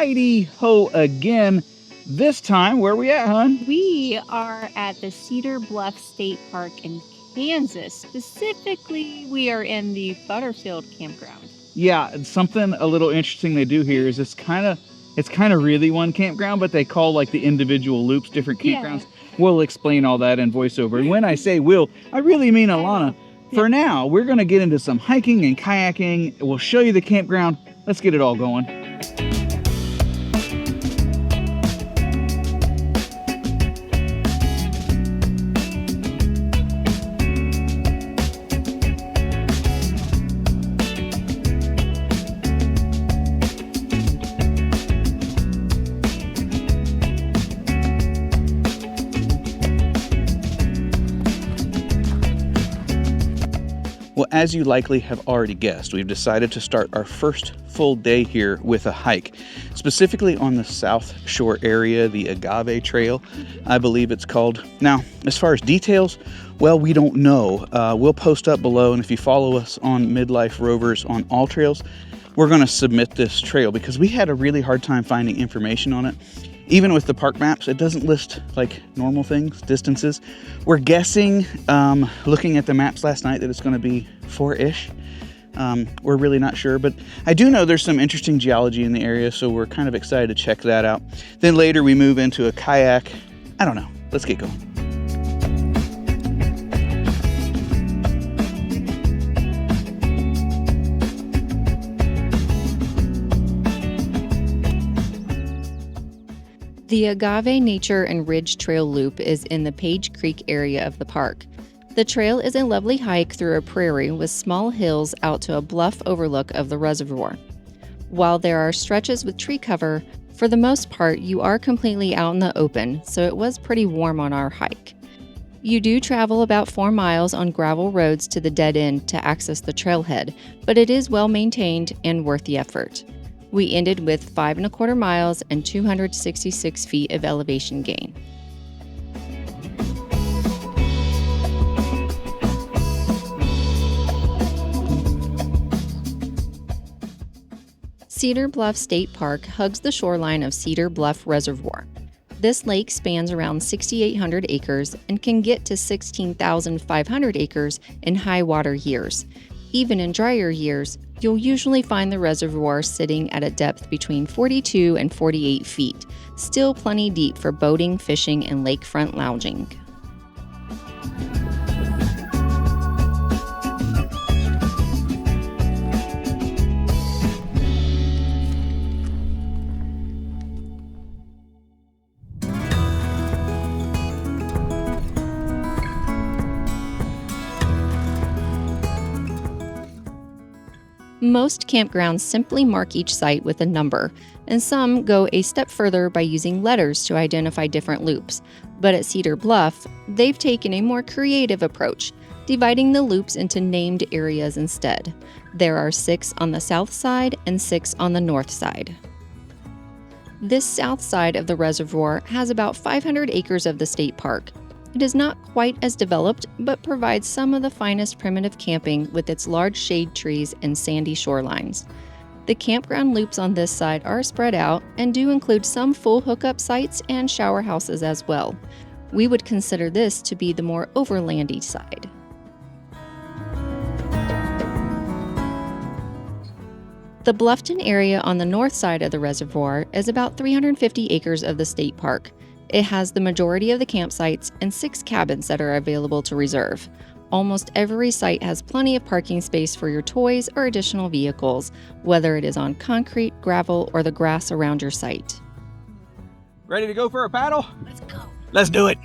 Heidi Ho again. This time, where we at, hon? We are at the Cedar Bluff State Park in Kansas. Specifically, we are in the Butterfield campground. Yeah, something a little interesting they do here is it's kind of really one campground, but they call like the individual loops different campgrounds. Yeah. We'll explain all that in voiceover. And when I say will, I really mean Alana. For now, we're going to get into some hiking and kayaking. We'll show you the campground. Let's get it all going. Well, as you likely have already guessed, we've decided to start our first full day here with a hike, specifically on the South Shore area, the Agave Trail, I believe it's called. Now, as far as details, well, we don't know. We'll post up below, and if you follow us on Midlife Rovers on all trails, we're going to submit this trail because we had a really hard time finding information on it. Even with the park maps, it doesn't list like normal things, distances. We're guessing, looking at the maps last night, that it's going to be 4-ish. We're really not sure, but I do know there's some interesting geology in the area, so we're kind of excited to check that out. Then later we move into a kayak. I don't know. Let's get going. The Agave Nature and Ridge Trail Loop is in the Page Creek area of the park. The trail is a lovely hike through a prairie with small hills out to a bluff overlook of the reservoir. While there are stretches with tree cover, for the most part you are completely out in the open, so it was pretty warm on our hike. You do travel about 4 miles on gravel roads to the dead end to access the trailhead, but it is well maintained and worth the effort. We ended with 5.25 miles and 266 feet of elevation gain. Cedar Bluff State Park hugs the shoreline of Cedar Bluff Reservoir. This lake spans around 6,800 acres and can get to 16,500 acres in high water years. Even in drier years, you'll usually find the reservoir sitting at a depth between 42 and 48 feet, still plenty deep for boating, fishing, and lakefront lounging. Most campgrounds simply mark each site with a number, and some go a step further by using letters to identify different loops. But at Cedar Bluff, they've taken a more creative approach, dividing the loops into named areas instead. There are 6 on the south side and 6 on the north side. This south side of the reservoir has about 500 acres of the state park. It is not quite as developed, but provides some of the finest primitive camping with its large shade trees and sandy shorelines. The campground loops on this side are spread out and do include some full hookup sites and shower houses as well. We would consider this to be the more overlandy side. The Bluffton area on the north side of the reservoir is about 350 acres of the state park. It has the majority of the campsites and 6 cabins that are available to reserve. Almost every site has plenty of parking space for your toys or additional vehicles, whether it is on concrete, gravel, or the grass around your site. Ready to go for a paddle? Let's go. Let's do it.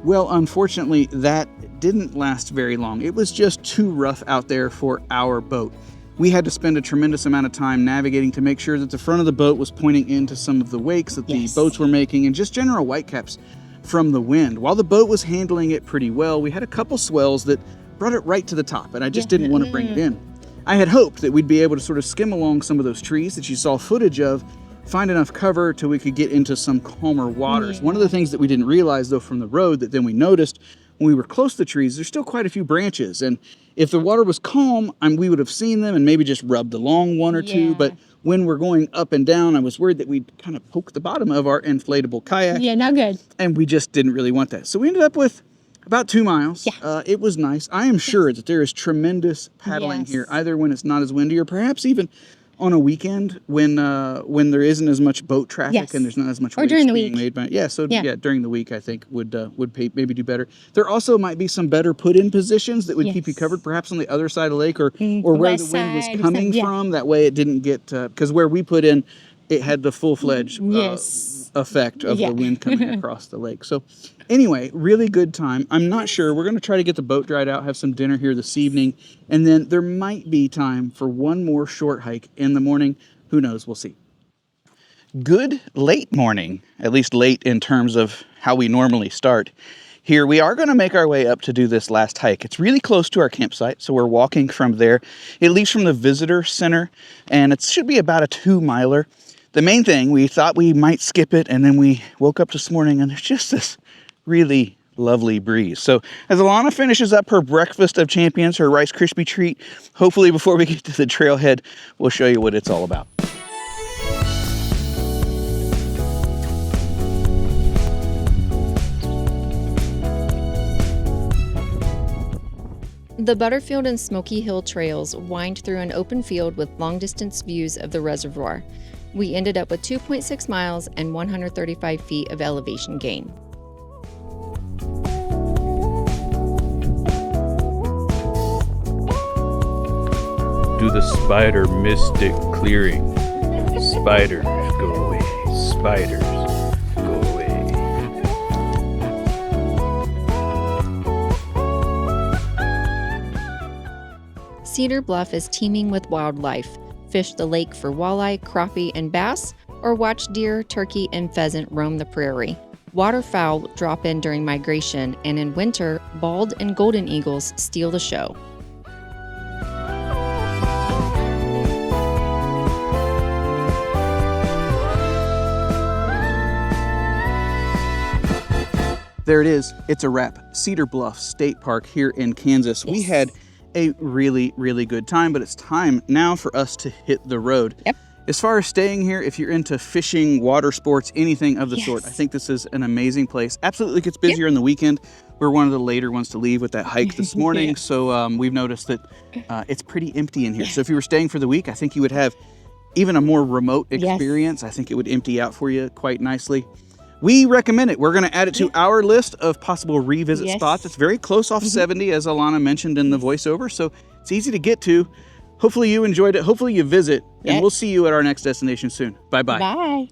Well, unfortunately, that didn't last very long. It was just too rough out there for our boat. We had to spend a tremendous amount of time navigating to make sure that the front of the boat was pointing into some of the wakes that the boats were making and just general whitecaps. from the wind. While the boat was handling it pretty well, we had a couple swells that brought it right to the top, and I just didn't want to bring it in. I had hoped that we'd be able to sort of skim along some of those trees that you saw footage of, find enough cover till we could get into some calmer waters. One of the things that we didn't realize though from the road that then we noticed when we were close to the trees, there's still quite a few branches. And if the water was calm, we would have seen them and maybe just rubbed along one or two. But when we're going up and down, I was worried that we'd kind of poke the bottom of our inflatable kayak. Yeah, not good. And we just didn't really want that. So we ended up with about 2 miles. It was nice. I am sure that there is tremendous paddling here, either when it's not as windy or perhaps even on a weekend when there isn't as much boat traffic and there's not as much waves during the being week. made. During the week I think would maybe do better. There also might be some better put in positions that would keep you covered, perhaps on the other side of the lake or where the wind was coming from. That way it didn't get because where we put in, it had the full-fledged effect of the wind coming across the lake. So anyway, really good time. I'm not sure. We're going to try to get the boat dried out, have some dinner here this evening, and then there might be time for one more short hike in the morning. Who knows? We'll see. Good late morning, at least late in terms of how we normally start. Here we are going to make our way up to do this last hike. It's really close to our campsite, so we're walking from there. It leaves from the visitor center, and it should be about a 2-miler. The main thing, we thought we might skip it, and then we woke up this morning, and there's just this really lovely breeze. So as Alana finishes up her breakfast of champions, her Rice Krispie treat, hopefully before we get to the trailhead, we'll show you what it's all about. The Butterfield and Smoky Hill trails wind through an open field with long-distance views of the reservoir. We ended up with 2.6 miles and 135 feet of elevation gain. Do the spider mystic clearing. Spiders go away. Spiders go away. Cedar Bluff is teeming with wildlife. Fish the lake for walleye, crappie, and bass, or watch deer, turkey, and pheasant roam the prairie. Waterfowl drop in during migration, and in winter, bald and golden eagles steal the show. There it is. It's a wrap. Cedar Bluff State Park here in Kansas. We had a really, really good time, but it's time now for us to hit the road. As far as staying here, if you're into fishing, water sports, anything of the sort, I think this is an amazing place. Absolutely gets busier on the weekend. We're one of the later ones to leave with that hike this morning, so we've noticed that it's pretty empty in here. So if you were staying for the week, I think you would have even a more remote experience. I think it would empty out for you quite nicely. We recommend it. We're going to add it to our list of possible revisit spots. It's very close off 70, as Alana mentioned in the voiceover, so it's easy to get to. Hopefully you enjoyed it. Hopefully you visit, and we'll see you at our next destination soon. Bye-bye. Bye.